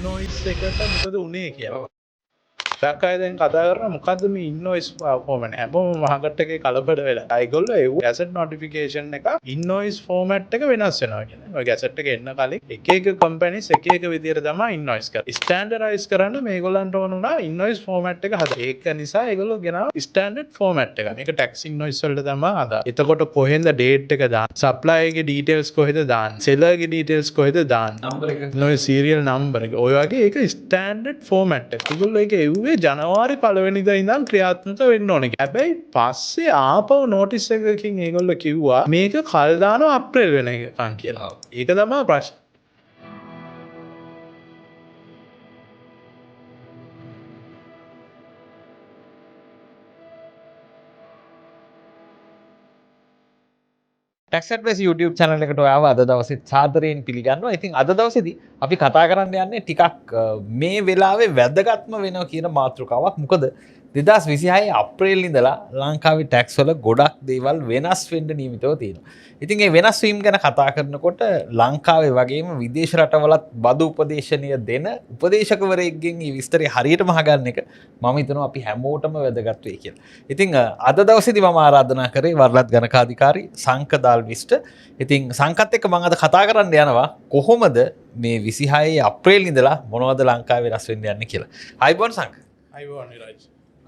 ඉන්නොයිස් එකට මොකද උනේ කියලා. සාකයි දැන් කතා කරන මොකද්ද මේ ඉන්නොයිස් ෆෝමැට් හැමෝම මහකට එකේ කලබල වෙලා. ඒගොල්ලෝ ඒ ඇසට් නොටිෆිකේෂන් එක ඉන්නොයිස් ෆෝමැට් එක වෙනස් වෙනවා කියන්නේ. ඔය ඇසට් එක එන්න කලින් එක එක කම්පැනිස් එක එක විදියට තමයි ඉන්නොයිස් කරන්නේ. ස්ටෑන්ඩඩයිස් කරන්න මේගොල්ලන්ට ඕන උනා ඉන්නොයිස් ෆෝමැට් එක හදන්න. ඒක නිසා ඒගොල්ලෝ ගෙනාවා ස්ටෑන්ඩඩ් ෆෝමැට් එක. මේක ටැක්ස් ඉන්නොයිස් වලට තමයි හදා. එතකොට කොහෙන්ද ඩේට් එක දාන්න? සප්ලයර් ගේ ඩීටේල්ස් කොහෙද දාන්න? සෙලර් ගේ ඩීටේල්ස් කොහෙද දාන්න? නම්බර් එක. ඔය සීරියල් නම්බර් එක. ඔය වගේ ඒක ස්ටෑන්ඩඩ් ෆෝමැට් එක. ඒගොල්ලෝ ඒක එව්වේ ජනවාරි 1 වෙනිදා ඉඳන් ක්‍රියාත්මක වෙන්න ඕනේ. හැබැයි පස්සේ ආපහු නෝටිස් එකකින් ඒගොල්ලෝ කිව්වා මේක කල් දානවා අප්‍රේල් වෙනකන් කියලා. ඒක තමයි ප්‍රශ්නේ. Tax Advice YouTube channel එකට ඔයාව අද දවසේ සාදරයෙන් පිළිගන්නවා. ඉතින් අද දවසේදී අපි කතා කරන්න යන්නේ ටිකක් මේ වෙලාවේ වැදගත්ම වෙනවා කියන මාතෘකාවක්. මොකද 2026 අප්‍රේල් ඉඳලා ලංකාවේ ටැක්ස් වල ගොඩක් දේවල් වෙනස් වෙන්න නියමිතව තියෙනවා. ඉතින් මේ වෙනස් වීම ගැන කතා කරනකොට ලංකාවේ වගේම විදේශ රටවලත් බදු උපදේශනීය දෙන උපදේශකවරයෙක්ගෙන් මේ විස්තරය හරියටම අහගන්න එක මම හිතනවා අපි හැමෝටම වැදගත් වෙයි කියලා. ඉතින් අද දවසේදී මම ආරාධනා කරේ වරලත් ගණකාධිකාරී සංකදාල් විස්ට. ඉතින් සංකත් එක්ක මම අද කතා කරන්න යනවා කොහොමද මේ 26 අප්‍රේල් ඉඳලා මොනවද ලංකාවේ වෙනස් වෙන්න යන්නේ කියලා. අයිබෝන් සංක. අයිබෝන් විරාජ්.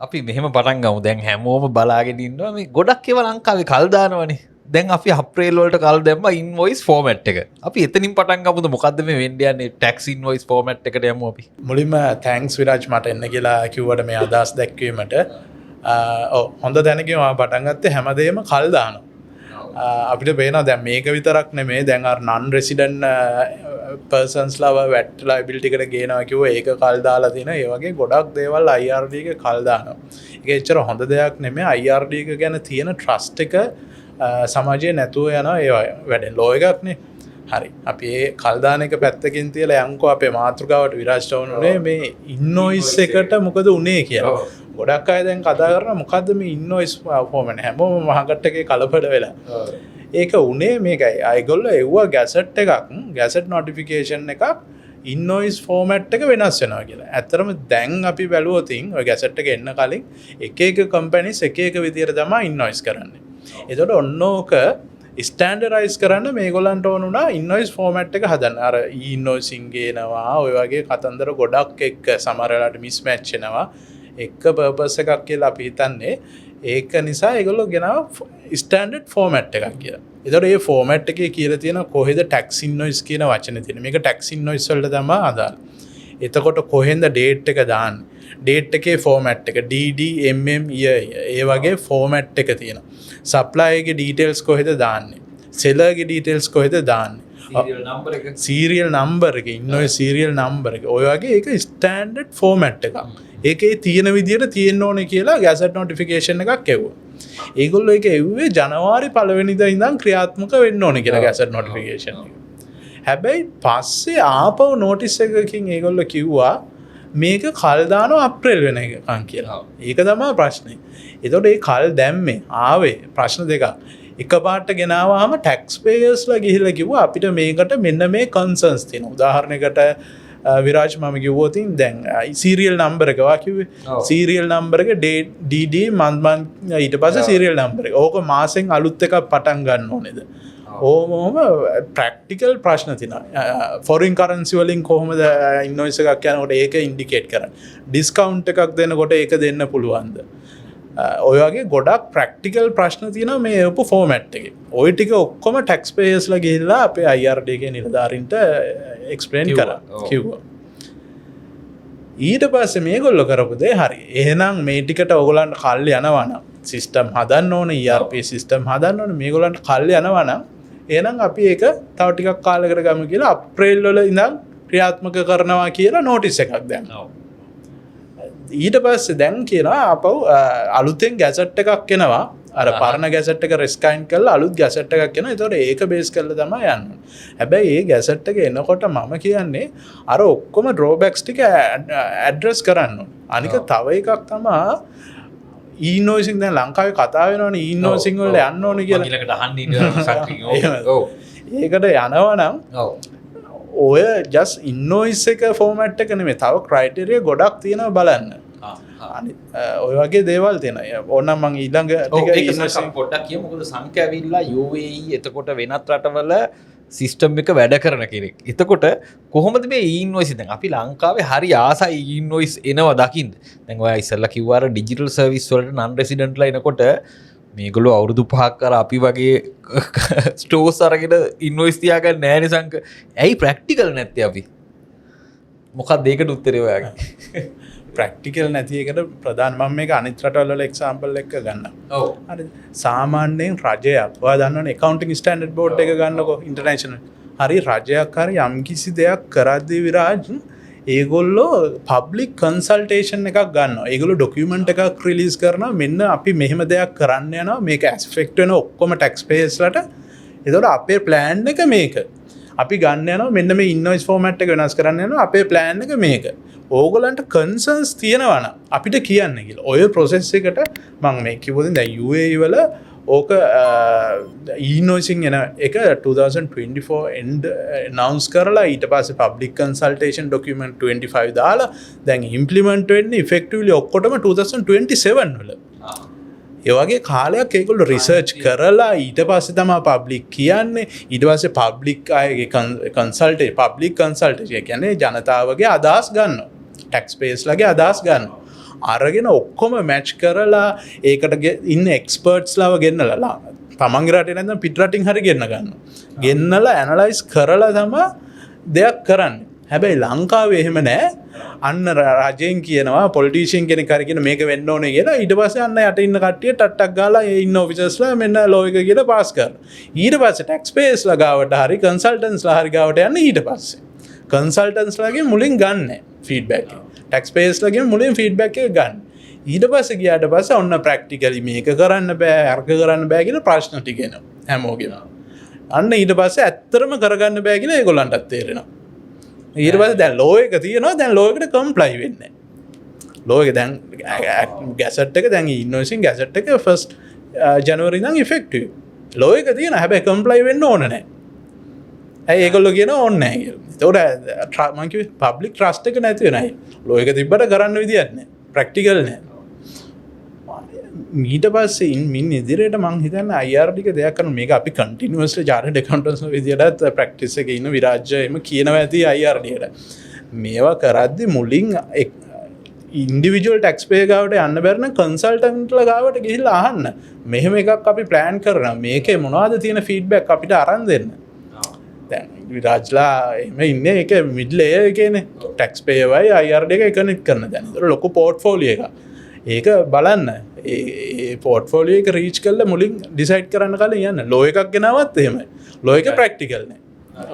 අපි මෙහෙම පටන් ගමු. දැන් හැමෝම බලාගෙන ඉන්නවා මේ ගොඩක් ඒවා ලංකාවේ කල් දානවනේ. දැන් අපි අප්‍රේල් වලට කල් දැම්මා ඉන්වොයිස් ෆෝමැට් එක. අපි එතනින් පටන් ගමුද මොකද්ද මේ වෙන්න යන්නේ ටැක්ස් ඉන්වොයිස් ෆෝමැට් එකට යමු අපි. මුලින්ම තෑන්ක්ස් විරාජ් මට එන්න කියලා කිව්වට මේ අදහස් දැක්වීමට. හොඳ දැනගීම පටන් ගත්තේ හැමදේම කල් දානවා. අපිට පේනවා දැන් මේක විතරක් නෙමෙයි දැන් අර නන් රෙසිඩන්ට් පර්සන්ස්ලාව වැට් ලයබිලිටි එකට ගේනවා කිව්වා ඒක කල් දාලා තියෙනවා. ඒ වගේ ගොඩක් දේවල් IRD එක කල් දානවා. ඒක එච්චර හොඳ දෙයක් නෙමෙයි. IRD එක ගැන තියෙන ට්‍රස්ට් එක සමාජයේ නැතුව යනවා ඒ වැඩෙන් ලෝ එකක්නේ. හරි. අපි ඒ කල් දාන එක පැත්තකින් තියලා යන්කෝ අපේ මාතෘකාවට විරාජ් වුණේ මේ ඉන්නොයිස් එකට මොකද උනේ කියලා. ගොඩක් අය දැන් කතා කරනවා මොකද්ද මේ ඉන්නොයිස් ෆෝමැට් හැමෝම මහකට එකේ කලබල වෙලා. ඒක උනේ මේකයි. ඒගොල්ලෝ එව්වා ගැසට් එකක් ගැසට් නොටිෆිකේෂන් එකක් ඉන්නොයිස් ෆෝමැට් එක වෙනස් වෙනවා කියලා. ඇත්තටම දැන් අපි බැලුවොත් ඔය ගැසට් එක එන්න කලින් එක එක කම්පැනිස් එක එක විදියට තමයි ඉන්නොයිස් කරන්නේ. එතකොට ඔන්නෝක ස්ටෑන්ඩඩයිස් කරන්න මේගොල්ලන්ට ඕන වුණා ඉන්වොයිස් ෆෝමැට් එක හදන්න. අර ඉන්වොයිසින් ගේනවා ඔය වගේ කතන්දර ගොඩක් එක්ක සමහර වෙලාවට මිස්මැච් වෙනවා. එක පර්පස් එකක් කියලා අපි හිතන්නේ. ඒක නිසා ඒගොල්ලෝ ගෙනාවා ස්ටෑන්ඩඩ් ෆෝමැට් එකක් කියලා. ඒතකොට මේ ෆෝමැට් එකේ කියලා තියෙන කොහෙද ටැක්ස් ඉන්වොයිස් කියන වචනේ තියෙන්නේ. මේක ටැක්ස් ඉන්වොයිස් වලට තමයි අදාළ. එතකොට කොහෙන්ද ඩේට් එක දාන්නේ? ඩේට් එකේ ෆෝමැට් එක DD MM year ඒ වගේ ෆෝමැට් එක තියෙනවා. සප්ලයර් ගේ ඩීටේල්ස් කොහෙද දාන්නේ? සෙලර් ගේ ඩීටේල්ස් කොහෙද දාන්නේ? සීරියල් නම්බර් එක ඉන්නොයි සීරියල් නම්බර් එක. ඔය වගේ ඒක ස්ටෑන්ඩඩ් ෆෝමැට් එකක්. ඒකේ තියෙන විදියට තියෙන්න ඕනේ කියලා ගැසට් නොටිෆිකේෂන් එකක් එවුවා. ඒගොල්ලෝ ඒක එව්වේ ජනවාරි 1 වෙනිදා ඉඳන් ක්‍රියාත්මක වෙන්න ඕනේ කියලා ගැසට් නොටිෆිකේෂන් එක. හැබැයි පස්සේ ආපහු නෝටිස් එකකින් ඒගොල්ලෝ කිව්වා මේක කල් දානවා අප්‍රේල් වෙනකන් කියලා. ඒක තමයි ප්‍රශ්නේ. එතකොට මේ කල් දැම්මේ ආවේ ප්‍රශ්න දෙකක්. එකපාරට ගෙනාවාම ටැක්ස් පේයර්ස්ලා ගිහිල්ලා කිව්වා අපිට මේකට මෙන්න මේ කන්සර්න්ස් තියෙනවා. උදාහරණයකට විරාජ් මම කිව්වොත් දැන් සීරියල් නම්බර් එක වා කිව්වේ. සීරියල් නම්බර් එක DD මන්ත් ඊට පස්සේ සීරියල් නම්බර් එක. ඕක මාසෙන් අලුත් එකක් පටන් ගන්න ඕනේද? ඕම ප්‍රැක්ටිකල් ප්‍රශ්න තියෙනවා. ෆොරින් කරන්සි වලින් කොහොමද ඉන්වොයිස් එකක් යනකොට ඒක ඉන්ඩිකේට් කරන්නේ. ඩිස්කවුන්ට් එකක් දෙනකොට ඒක දෙන්න පුළුවන්ද? ඔය වගේ ගොඩක් ප්‍රැක්ටිකල් ප්‍රශ්න තියෙනවා මේ උප ෆෝමැට් එකේ. ওই ටික ඔක්කොම ටැක්ස් පේයර්ස්ලා ගිහිල්ලා අපේ IRD එකේ නිලධාරීන්ට එක්ස්ප්ලেইন කරා කිව්වා. ඊට පස්සේ මේගොල්ලෝ කරපු දේ හරි. එහෙනම් මේ ටිකට ඔයගොල්ලන්ට කල් යනවා නම් සිස්ටම් හදන්න ඕනේ ERP සිස්ටම් හදන්න ඕනේ මේගොල්ලන්ට කල් යනවා නම් එහෙනම් අපි ඒක තව ටිකක් කාලයකට ගමු කියලා අප්‍රේල් වල ඉඳන් ක්‍රියාත්මක කරනවා කියලා නෝටිස් එකක් දැම්මා. ඊට පස්සේ දැන් කියනවා අපව අලුතෙන් ගැසට් එකක් එනවා. අර පරණ ගැසට් එක රිස්කයින් කරලා අලුත් ගැසට් එකක් එනවා. ඒතකොට ඒක බේස් කරලා තමයි යන්නේ. හැබැයි මේ ගැසට් එක එනකොට මම කියන්නේ අර ඔක්කොම ඩ්‍රෝබැක්ස් ටික ඇඩ්‍රස් කරන්න ඕනේ. අනික තව එකක් තමයි ඊනෝසින් දැන් ලංකාවේ කතා වෙනවනේ ඊනෝසින් වල යන්න ඕනේ කියලා. ඊළඟට අහන්න ඉන්න සක්‍රිය. ඔව්. ඒකට යනවා නම් ඔය ජස් ඉන්නෝයිස් එක ෆෝමට් එක නෙමෙයි තව ක්‍රයිටේරියා ගොඩක් තියෙනවා බලන්න. ඔය වගේ දේවල් තියෙන ඕනම් මං ඊළඟ පොඩ්ඩක් කියමු. මොකද සංඛ්‍ය ඇවිල්ලා UAE එතකොට වෙනත් රටවල සිස්ටම් එක වැඩ කරන කෙනෙක්. එතකොට කොහොමද මේ ඉන්වොයිස් දැන් අපි ලංකාවේ හරි ආසයි ඉන්වොයිස් එනවා දකින්න. දැන් ඔය ඉස්සෙල්ලා කිව්වා අර ඩිජිටල් සර්විස් වලට නන් රෙසිඩන්ට්ලා එනකොට මේගොල්ලෝ අවුරුදු 5ක් කර අපි වගේ ස්ටෝර්ස් අරගෙන ඉන්වොයිස් තියාගන්න නැහැ සංක. ඇයි ප්‍රැක්ටිකල් නැත්තේ අපි? මොකක්ද ඒකට උත්තරේ ඔයාගේ? ප්‍රක්ටිකල් නැති එකට ප්‍රධාන මම මේක අනිත් රටවල එක්සාම්පල් එක ගන්න. ඔව්. හරි. සාමාන්‍යයෙන් රජයක් ඔයා දන්නවනේ accounting standard board එක ගන්නකො international. හරි රජයක් හරි යම්කිසි දෙයක් කරද්දී විරාජ් ඒගොල්ලෝ public consultation එකක් ගන්නවා. ඒගොල්ලෝ document එකක් release කරනවා මෙන්න අපි මෙහෙම දෙයක් කරන්න යනවා මේක affect වෙන ඔක්කොම taxpayers ලට. ඒතකොට අපේ plan එක මේක. අපි ගන්න යනවා මෙන්න මේ invoice format එක වෙනස් කරන්න යනවා අපේ plan එක මේක. ඕගොල්ලන්ට කන්සර්න්ස් තියෙනවා නම් අපිට කියන්න කියලා. ඔය process එකට මම මේ කිව්වොත් දැන් UAE වල ඕක e-invoicing එන එක 2024 end announce කරලා ඊට පස්සේ public consultation document 25 දාලා දැන් implement වෙන්නේ effectively ඔක්කොටම 2027 වල. ඒ වගේ කාලයක් ඒගොල්ලෝ රිසර්ච් කරලා ඊට පස්සේ තමයි පබ්ලික් කියන්නේ. ඊට පස්සේ පබ්ලික් අයගේ public consultation කියන්නේ ජනතාවගේ අදහස් ගන්නවා. tax payers ලගේ අදහස් ගන්නවා. අරගෙන ඔක්කොම මැච් කරලා ඒකට ඉන්න එක්ස්පර්ට්ස් ලාව ගෙන්නලා තමන්ගේ රටේ නැත්නම් පිට රටින් හරි ගෙන්න ගන්නවා. ගෙන්නලා ඇනලයිස් කරලා තමයි දෙයක් කරන්නේ. හැබැයි ලංකාවේ එහෙම නැහැ. අන්න රජයෙන් කියනවා පොලිටිෂියන් කෙනෙක් හරි කියන මේක වෙන්න ඕනේ කියලා ඊට පස්සේ අන්න යට ඉන්න කට්ටිය ටට්ටක් ගාලා ඒ ඉන්න ඔෆිසර්ස්ලා මෙන්න ලෝ එක කියලා පාස් කරනවා. ඊට පස්සේ ටැක්ස් පේයර්ස් ලා ගාවට හරි කන්සල්ටන්ට්ස්ලා හරි ගාවට යන්නේ ඊට පස්සේ. කන්සල්ටන්ට්ස්ලාගේ මුලින් ගන්න ෆීඩ්බැක් එක. ටැක්ස් පේයර්ස් ලාගේ මුලින් ෆීඩ්බැක් එක ගන්න. ඊට පස්සේ ගියාට පස්සේ ඔන්න ප්‍රැක්ටිකලි මේක කරන්න බෑ අර්ග කරන්න බෑ කියලා ප්‍රශ්න ටික එනවා හැමෝගෙම. අන්න ඊට පස්සේ ඇත්තටම කරගන්න බෑ කියලා ඒගොල්ලන්ටත් තේරෙනවා. ඊට පස්සේ දැන් ලෝ එක තියෙනවා දැන් ලෝ එකට කම්ප්ලයි වෙන්නේ නැහැ. ලෝ එක දැන් ගැසට් එක දැන් ඉන්වොයිසින් ගැසට් එක 1st ජනවරි ඉඳන් ඉෆෙක්ටිව්. ලෝ එක තියෙනවා හැබැයි කම්ප්ලයි වෙන්න ඕන නැහැ. ඇයි ඒගොල්ලෝ කියනවා ඕනේ නැහැ කියලා. ඒතකොට මම කිව්වේ පබ්ලික් ට්‍රස්ට් එක නැති වෙනයි. ලෝ එක තිබ්බට කරන්න විදියක් නැහැ. ප්‍රැක්ටිකල් නැහැ. ඊට පස්සේ මින් ඉදිරියට මං හිතන්නේ IR ටික දෙයක් කරන මේක අපි කන්ටිනියස්ලි චාර්ටඩ් ඇකවුන්ටන්ට්ස් විදියටත් ප්‍රැක්ටිස් එකේ ඉන්න විරාජ්‍ය එහෙම කියනවා ඇති IR ටිකට. මේවා කරද්දී මුලින් ඉන්ඩිවිජුවල් ටැක්ස් පේයර් ගාවට යන්න බැරි නම් කන්සල්ටන්ට්ලා ගාවට ගිහිල්ලා අහන්න. මෙහෙම එකක් අපි ප්ලෑන් කරනවා. මේකේ මොනවද තියෙන ෆීඩ්බැක් අපිට අරන් දෙන්න. දැන් විරාජ්ලා එහෙම ඉන්නේ ඒක මිඩ් ලේයර් එකේනේ. ටැක්ස් පේයර් වයි IR දෙක කනෙක්ට් කරන දැන්. ඒක ලොකු පෝර්ට්ෆෝලියෝ එකක්. ඒක බලන්න ඒ පෝර්ට්ෆෝලියෝ එක රීච් කරලා මුලින් ඩිසයිඩ් කරන්න කලින් යන්න. ලෝ එකක් ගෙනාවත් එහෙමයි. ලෝ එක ප්‍රැක්ටිකල් නෑ.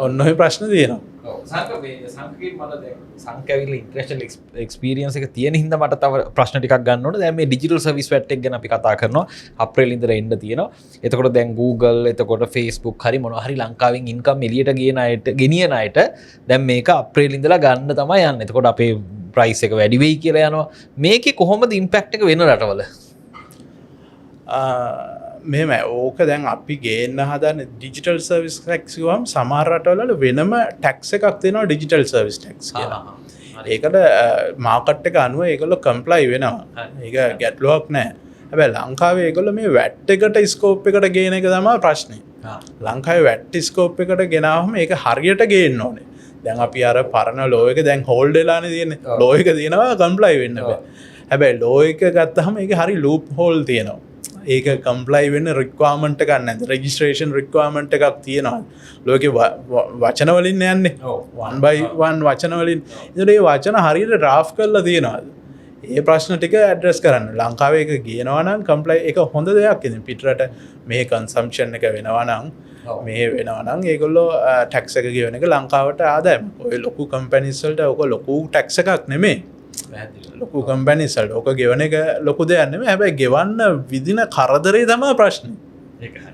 ඔන්න ඔය ප්‍රශ්න තියෙනවා. ඔව් සංකේ මට දැන් සංකේවිල ඉන්ටර්නැෂනල් එක්ස්පීරියන්ස් එක තියෙන හින්දා මට තව ප්‍රශ්න ටිකක් ගන්න ඕනේ. දැන් මේ ඩිජිටල් සර්විස් වැට් එක ගැන අපි කතා කරනවා. අප්‍රේල් ඉඳලා එන්න තියෙනවා. එතකොට දැන් Google එතකොට Facebook හරි මොනවා හරි ලංකාවෙන් ඉන්කම් එළියට ගෙනියන අයට දැන් මේක අප්‍රේල් ඉඳලා ගන්න තමයි යන්නේ. එතකොට අපේ ප්‍රයිස් එක වැඩි වෙයි කියලා යනවා. මේකේ කොහොමද ඉම්පැක්ට් එක වෙන රටවල? මෙහෙම ඕක දැන් අපි ගේන්න හදන ඩිජිටල් සර්විස් ටැක්ස් ගියවම සමහර රටවල වෙනම ටැක්ස් එකක් තියෙනවා ඩිජිටල් සර්විස් ටැක්ස් කියලා. ඒකට මාකට් එක අනුව ඒගොල්ලෝ කම්ප්ලයි වෙනවා. ඒක ගැටලුවක් නෑ. හැබැයි ලංකාවේ ඒගොල්ලෝ මේ වැට් එකට ස්කෝප් එකට ගේන එක තමයි ප්‍රශ්නේ. ලංකාවේ වැට් ස්කෝප් එකට ගෙනාවම ඒක හරියට ගේන්න ඕනේ. දැන් අපි අර පරණ ලෝ එක දැන් හෝල්ඩ් වෙලානේ තියෙන්නේ. ලෝ එක තියෙනවා කම්ප්ලයි වෙන්න බෑ. හැබැයි ලෝ එක ගත්තාම ඒක හරි ලූප් හෝල් තියෙනවා. ඒක කම්ප්ලයි වෙන්න රික්වයර්මන්ට් එකක් නැද්ද? රෙජිස්ට්‍රේෂන් රික්වයර්මන්ට් එකක් තියෙනවා. ලෝකේ වචන වලින් යන්නේ. 1 by 1 වචන වලින්. ඒතර මේ වචන හරියට ඩ්‍රාෆ්ට් කරලා තියෙනවාද? ඒ ප්‍රශ්න ටික ඇඩ්‍රස් කරන්න. ලංකාවේ ඒක ගේනවා නම් කම්ප්ලයි ඒක හොඳ දෙයක්. ඉතින් පිටරට මේ කන්සම්ප්ෂන් එක වෙනවා නම් මේ වෙනවා නම් ඒගොල්ලෝ ටැක්ස් එක ගෙවන එක ලංකාවට ආදායම. ඔය ලොකු කම්පැනිස් වලට ඔක ලොකු ටැක්ස් එකක් නෙමෙයි. ලොකු කම්පැනිස් වලට ඔක ගෙවන එක ලොකු දෙයක් නෙමෙයි. හැබැයි ගෙවන්න විදින කරදරේ තමයි ප්‍රශ්නේ. ඒක හරි.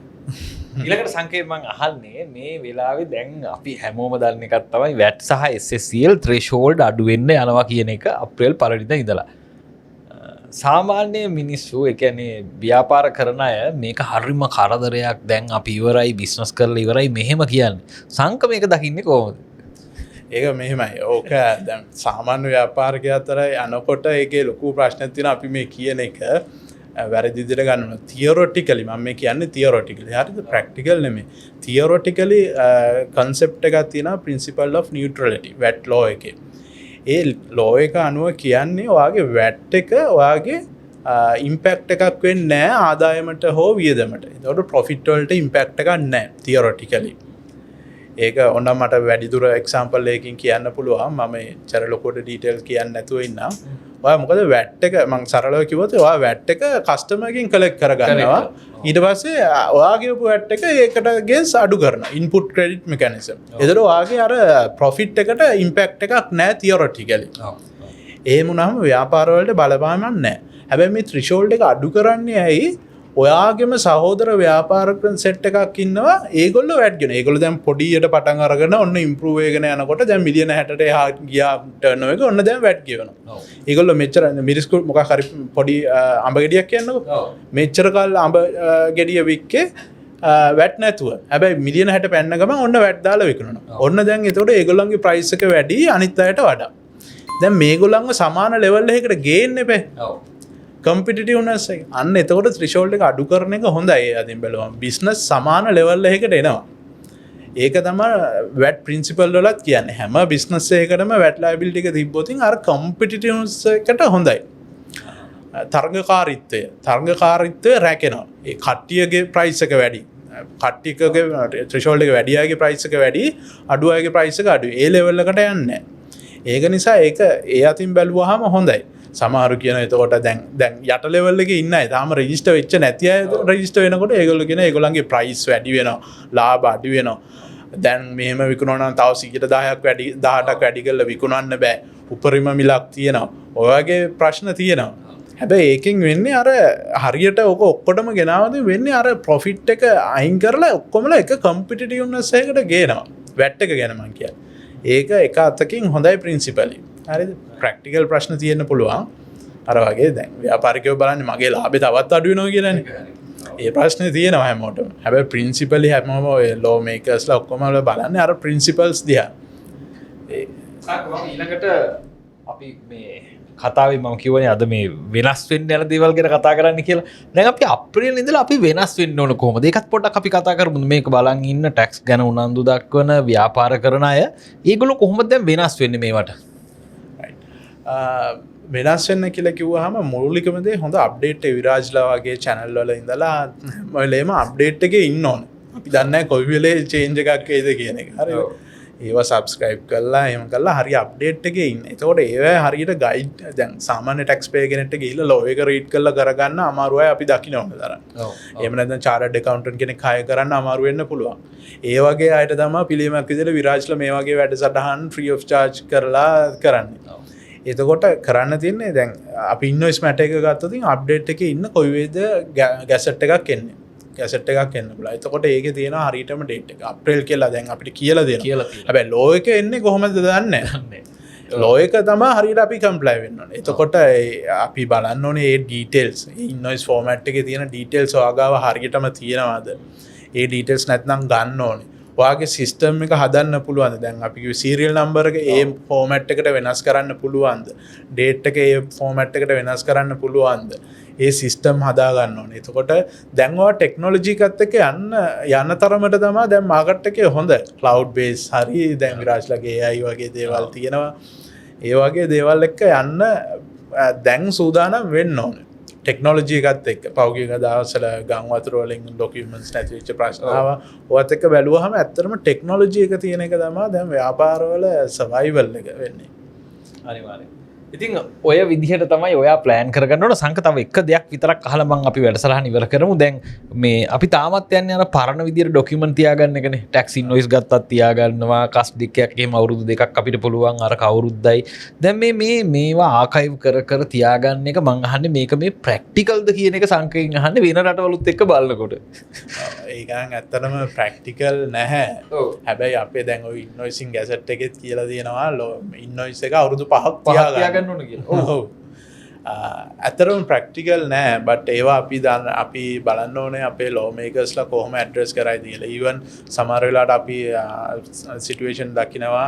ඊළඟට සංකේත මම අහන්නේ මේ වෙලාවේ දැන් අපි හැමෝම දන්න එකක් තමයි VAT සහ SSCL threshold අඩු වෙන්න යනවා කියන එක අප්‍රේල් 1 වෙනිදා ඉඳලා. සාමාන්‍ය මිනිස්සු ඒ කියන්නේ ව්‍යාපාර කරන අය මේක හරිම කරදරයක් දැන් අපි ඉවරයි බිස්නස් කරලා ඉවරයි මෙහෙම කියන්නේ. සංක මේක දකින්නේ කොහොමද? ඒක මෙහෙමයි ඕක දැන් සාමාන්‍ය ව්‍යාපාරික අතර යනකොට ඒකේ ලොකු ප්‍රශ්නයක් තියෙනවා අපි මේ කියන එක වැරදි විදිහට ගන්නවා තියොරිටිකලි මම මේ කියන්නේ තියොරිටිකලි හරිද ප්‍රැක්ටිකල් නෙමෙයි තියොරිටිකලි concept එකක් තියෙනවා principle of neutrality VAT law එකේ ඒ law එක අනුව කියන්නේ ඔයාගේ VAT එක ඔයාගේ ඉම්පැක්ට් එකක් වෙන්නේ නැහැ ආදායමට හෝ වියදමට. ඒකට ප්‍රොෆිට් වලට ඉම්පැක්ට් එකක් නැහැ තියොරිටිකලි. ඒක ඕනම් මට වැඩිදුර එක්සැම්පල් එකකින් කියන්න පුළුවන්. මම චර ලොකෝට ඩීටේල් කියන්න නැතුව ඉන්නම්. ඔයා මොකද VAT එක මම සරලව කිව්වොත් ඔයා VAT එක කස්ටමර්ගෙන් කලෙක්ට් කරගන්නවා. ඊට පස්සේ ඔයාගේ VAT එක ඒකට ගෙන්ස් අඩු කරනවා. Input credit mechanism. ඒතර ඔයාගේ අර ප්‍රොෆිට් එකට ඉම්පැක්ට් එකක් නැහැ තියොරිටිකලි. එහෙම වුණාම ව්‍යාපාර වලට බලපාන්නක් නැහැ. හැබැයි මේ ත්‍රිෂෝල්ඩ් එක අඩු කරන්නේ ඇයි? ඔයාගේම සහෝදර ව්‍යාපාරිකයන් සෙට් එකක් ඉන්නවා ඒගොල්ලෝ වැඩ් ගෙන. ඒගොල්ලෝ දැන් පොඩියට පටන් අරගෙන ඔන්න ඉම්ප්‍රූව් වෙගෙන යනකොට දැන් මිලියන 60ට එහා ගියා ටර්න් එක ඔන්න දැන් වැඩ් ගෙවනවා. ඒගොල්ලෝ මෙච්චර මිරිස්කු මොකක් හරි පොඩි අඹ ගෙඩියක් කියන්නකෝ. මෙච්චර කාල අඹ ගෙඩිය වික්කේ වැට් නැතුව. හැබැයි මිලියන 60 පැන්න ගමන් ඔන්න වැට් දාලා විකුණනවා. ඔන්න දැන් එතකොට ඒගොල්ලන්ගේ ප්‍රයිස් එක වැඩි අනිත් අයට වඩා. දැන් මේගොල්ලන්ව සමාන ලෙවල් එකකට ගේන්න එපේ. කම්පිටිටිව්නස් එක. අන්න එතකොට ත්‍රිෂෝල්ඩ් එක අඩු කරන එක හොඳයි. අදින් බලුවම බිස්නස් සමාන ලෙවල් එකකට එනවා. ඒක තමයි වැට් ප්‍රින්සිපල් වලත් කියන්නේ. හැම බිස්නස් එකකටම වැට් ලයබිලිටි එක තිබ්බොත් අර කම්පිටිටිව්නස් එකට හොඳයි. තරඟකාරීත්වය රැකෙනවා. ඒ කට්ටියගේ ප්‍රයිස් එක වැඩි. කට්ටියකගේ ත්‍රිෂෝල්ඩ් එක වැඩි අයගේ ප්‍රයිස් එක වැඩි, අඩු අයගේ ප්‍රයිස් එක අඩුයි. ඒ ලෙවල් එකට යන්නේ නැහැ. ඒක නිසා ඒක ඒ අතින් බැලුවාම හොඳයි. සමහරු කියන එතකොට දැන් යට ලෙවල් එකේ ඉන්න අය තාම රෙජිස්ටර් වෙච්ච නැති අය රෙජිස්ටර් වෙනකොට ඒගොල්ලෝ කියන ඒගොල්ලන්ගේ ප්‍රයිස් වැඩි වෙනවා, ලාභ අඩු වෙනවා. දැන් මෙහෙම විකුණනවා නම් තව 10%ක් වැඩි 18ක් වැඩි කරලා විකුණන්න බෑ. උපරිම මිලක් තියෙනවා. ඔය වගේ ප්‍රශ්න තියෙනවා. හැබැයි ඒකෙන් වෙන්නේ අර හරියට ඔක ඔක්කොටම ගෙනාවද වෙන්නේ අර ප්‍රොෆිට් එක අයින් කරලා ඔක්කොමලා එක කම්පිටිටිව්නස් එකකට ගේනවා. වැට් එක ගැන මම කියන්නේ. ඒක එක අතකින් හොඳයි ප්‍රින්සිපලි. හරිද? ප්‍රැක්ටිකල් ප්‍රශ්න තියෙන්න පුළුවන්. අර වගේ දැන් ව්‍යාපාරිකයෝ බලන්නේ මගේ ලාභය තවත් අඩු වෙනවා කියලානේ. ඒ ප්‍රශ්නේ තියෙනවා හැමෝටම. හැබැයි ප්‍රින්සිපලි හැමෝම ඔය ලෝ මේකර්ස්ලා ඔක්කොම බලන්නේ අර ප්‍රින්සිපල්ස් දිහා. ඒ ඊළඟට අපි මේ කතාවේ මම කියවනේ අද මේ වෙනස් වෙන්න යන දේවල් ගැන කතා කරන්න කියලා. දැන් අපි අප්‍රේල් ඉඳලා අපි වෙනස් වෙන්න ඕන කොහොමද? ඒකත් පොඩ්ඩක් අපි කතා කරමු. මේක බලන් ඉන්න ටැක්ස් ගැන උනන්දු දක්වන ව්‍යාපාර කරන අය ඒගොල්ලෝ කොහොමද දැන් වෙනස් වෙන්නේ මේවට? වෙනස් වෙන්න කියලා කිව්වහම මූලිකම දේ හොඳ අප්ඩේට් එක විරාජ්ලා වගේ channel වල ඉඳලා මොලේම අප්ඩේට් එකේ ඉන්න ඕන. අපි දන්නේ නැහැ කොයි වෙලේ චේන්ජ් එකක් එයිද කියන එක. හරිද? ඒවා සබස්ක්‍රයිබ් කරලා එහෙම කරලා හරි අප්ඩේට් එකේ ඉන්න. එතකොට ඒවා හරියට ගයිඩ් දැන් සාමාන්‍ය ටැක්ස් පේ කෙනෙක්ට ගිහිල්ලා ලෝ එක රීඩ් කරලා කරගන්න අමාරු අය අපි දකින්න ඕන තරම්. එහෙම නැත්නම් චාර්ටර්ඩ් ඇකවුන්ටන්ට් කෙනෙක් හයර් කරන්න අමාරු වෙන්න පුළුවන්. ඒ වගේ අයට තමයි පිළියමක් විදිහට විරාජ්ලා මේ වගේ වැඩසටහන් ෆ්‍රී ඔෆ් චාර්ජ් කරලා කරන්නේ. එතකොට කරන්න තියන්නේ දැන් අපි ඉන්වොයිස් මැටර් එක ගත්තොත් අප්ඩේට් එකේ ඉන්න කොයි වේද ගැසට් එකක් එන්නේ. ගැසට් එකක් එන්න පුළුවන්. එතකොට ඒකේ තියෙනවා හරියටම ඩේට් එක. අප්‍රේල් කියලා දැන් අපිට කියලා දෙනවා. හැබැයි ලෝ එක එන්නේ කොහොමද දන්නේ නැහැ. ලෝ එක තමයි හරියට අපි කම්ප්ලයි වෙන්න ඕනේ. එතකොට අපි බලන්න ඕනේ මේ ඩීටේල්ස්. ඉන්වොයිස් ෆෝමැට් එකේ තියෙන ඩීටේල්ස් ඔයාගාව හරියටම තියෙනවද? ඒ ඩීටේල්ස් නැත්නම් ගන්න ඕනේ. ඔයාගේ සිස්ටම් එක හදන්න පුළුවන්ද? දැන් අපි කිව්ව සීරියල් නම්බර් එක ඒ ෆෝමැට් එකට වෙනස් කරන්න පුළුවන්ද? ඩේට් එක ඒ ෆෝමැට් එකට වෙනස් කරන්න පුළුවන්ද? ඒ සිස්ටම් හදා ගන්න ඕනේ. එතකොට දැන් ඔයා ටෙක්නොලොජි එකත් එක්ක යන තරමට තමයි දැන් මාකට් එකේ හොඳ ක්ලවුඩ් බේස් හරි දැන් විරාජ්ලගේ AI වගේ දේවල් තියෙනවා. ඒ වගේ දේවල් එක්ක යන්න දැන් සූදානම් වෙන්න ඕනේ. ටෙක්නොලොජි එකත් එක්ක පෞද්ගලික දවස්වල ගම් වතුර වලින් ඩොකියුමන්ට්ස් නැති වෙච්ච ප්‍රශ්න ආවා. ඔයත් එක්ක බැලුවහම ඇත්තටම ටෙක්නොලොජි එක තියෙන එක තමයි දැන් ව්‍යාපාරවල සර්වයිවල් එක වෙන්නේ. අනිවාර්යයෙන්. ඉතින් ඔය විදිහට තමයි ඔයා ප්ලෑන් කරගන්න ඕන. සංක තව එක දෙයක් විතරක් අහලා මම අපි වැඩසටහන ඉවර කරමු. දැන් මේ අපි තාමත් යන්නේ අර පරණ විදිහට ඩොකියුමන්ට් තියාගන්න එකනේ. ටැක්ස් ඉන්වොයිස් ගත්තත් තියාගන්නවා. කස් දෙකක් එහෙම අවුරුදු දෙකක් අපිට පුළුවන් අර කවුරුද්දයි. දැන් මේවා ආකයිව් කර තියාගන්න එක මං අහන්නේ මේක මේ ප්‍රැක්ටිකල්ද කියන එක සංකේයන් අහන්නේ වෙන රටවලුත් එක්ක බලනකොට. ඒක නම් ඇත්තටම ප්‍රැක්ටිකල් නැහැ. හැබැයි අපේ දැන් ඔය ඉන්වොයිසින් ගැසට් එකෙත් කියලා තියෙනවා ඉන්වොයිස් එක අවුරුදු 5ක් තියාගන්න. ඇතරම් ප්‍රක්ටිකල් නෑ බට ඒවා අපි බලන්න ඕනේ අපේ ලෝ මේකර්ස්ලා කොහොම ඇඩ්‍රස් කරයි කියලා. ඊවන් සමහර වෙලාවට අපි සිටුේෂන් දකිනවා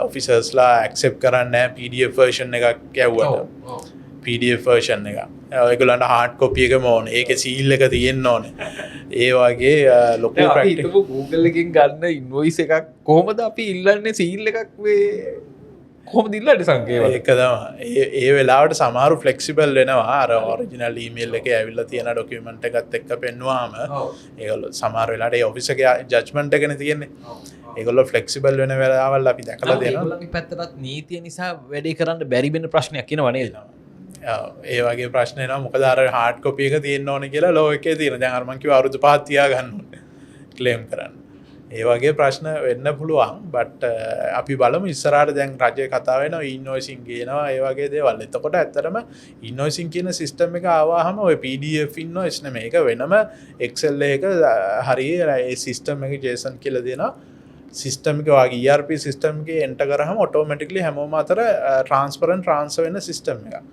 ඔෆිසර්ස්ලා ඇක්සෙප් කරන්න PDF version එකක් යව්වට PDF version එක ඔයගොල්ලන්ට hard copy එකම ඕනේ. ඒකේ seal එක තියෙන්න ඕනේ. ඒ වගේ ලොකු practice Google එකකින් ගන්න ඉන්වොයිස් එකක් කොහොමද අපි ඉල්ලන්නේ සීල් එකක් වේ කොහොමද ඉල්ලන්නේ සංකේත ඒක තමයි. ඒ වෙලාවට සමහරු flexible වෙනවා. අර original email එකේ ඇවිල්ලා තියෙන document එකත් එක්ක පෙන්නුවාම ඒගොල්ලෝ සමහර වෙලාවට ඒ office එකේ judgment එකනේ තියෙන්නේ. ඒගොල්ලෝ flexible වෙන වෙලාවල් අපි දැකලා දෙනවා. ඒගොල්ලන්ගේ පැත්තට නීතිය නිසා වැඩේ කරන්න බැරි වෙන ප්‍රශ්නයක් එනවා නේද? ඒ වගේ ප්‍රශ්න එනවා. මොකද අර hard copy එක තියෙන්න ඕනේ කියලා law එකේ තියෙන. දැන් අර මං කිව්වා අවුරුදු 5ක් තියා ගන්න ඕනේ claim කරන්න. ඒ වගේ ප්‍රශ්න වෙන්න පුළුවන්. but අපි බලමු ඉස්සරහට දැන් රජයේ කතා වෙනවා invoicing කියනවා ඒ වගේ දේවල්. එතකොට ඇත්තටම invoicing කියන system එක ආවහම ඔය PDF invoice නෙමෙයි. ඒක වෙනම Excel එක හරිය ඒ system එකේ JSON කියලා දෙනවා. සිස්ටම් එක වගේ ERP සිස්ටම් එකේ එන්ටර් කරාම ඔටෝමැටිකලි හැමෝම අතර ට්‍රාන්ස්පරන්ට් ට්‍රාන්ස්ෆර් වෙන සිස්ටම් එකක්.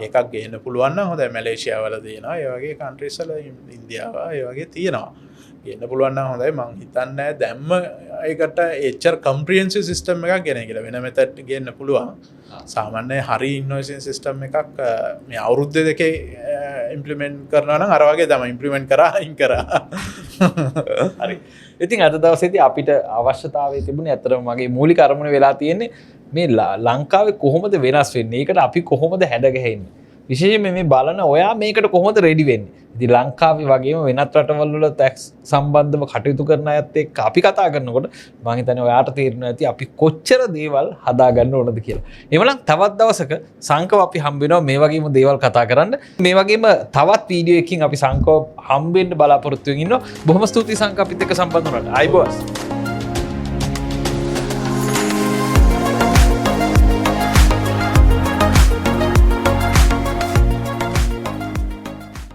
ඒකක් ගේන්න පුළුවන් නම් හොඳයි. මැලේසියා වල දෙනවා. ඒ වගේ කන්ට්‍රීස් වල ඉන්දියාව ඒ වගේ තියෙනවා. ගේන්න පුළුවන් නම් හොඳයි. මං හිතන්නේ දැම්ම ඒකට HR comprehensive system එකක් ගෙන කියලා. වෙන මෙතඩ් ගේන්න පුළුවන්. සාමාන්‍ය හරි ඉන්වොයිසින් සිස්ටම් එකක් මේ අවුරුද්ද දෙකේ ඉම්ප්ලිමන්ට් කරනවා නම් අර වගේ තමයි ඉම්ප්ලිමන්ට් කරා අයින් කරා. හරි. ඉතින් අද දවසේදී අපිට අවශ්‍යතාවය තිබුණේ ඇත්තටම මගේ මූලික අරමුණ වෙලා තියෙන්නේ මේ ලංකාවේ කොහොමද වෙනස් වෙන්නේ? ඒකට අපි කොහොමද හැඩගැහෙන්නේ? විශේෂයෙන්ම මේ බලන ඔයා මේකට කොහොමද රෙඩි වෙන්නේ? ඉතින් ලංකාවේ වගේම වෙනත් රටවල් වල ටැක්ස් සම්බන්ධව කටයුතු කරන අයත් එක්ක අපි කතා කරනකොට මම හිතන්නේ ඔයාට තේරෙනවා ඇති අපි කොච්චර දේවල් හදා ගන්න ඕනද කියලා. එවනම් තවත් දවසක සංකව අපි හම්බ වෙනවා මේ වගේම දේවල් කතා කරන්න. මේ වගේම තවත් වීඩියෝ එකකින් අපි සංකව හම්බ වෙන්න බලාපොරොත්තු වෙමින් ඉන්නවා. බොහොම ස්තුතියි සංකව අපිත් එක්ක සම්බන්ධ වුණාට. ආයිබෝස්.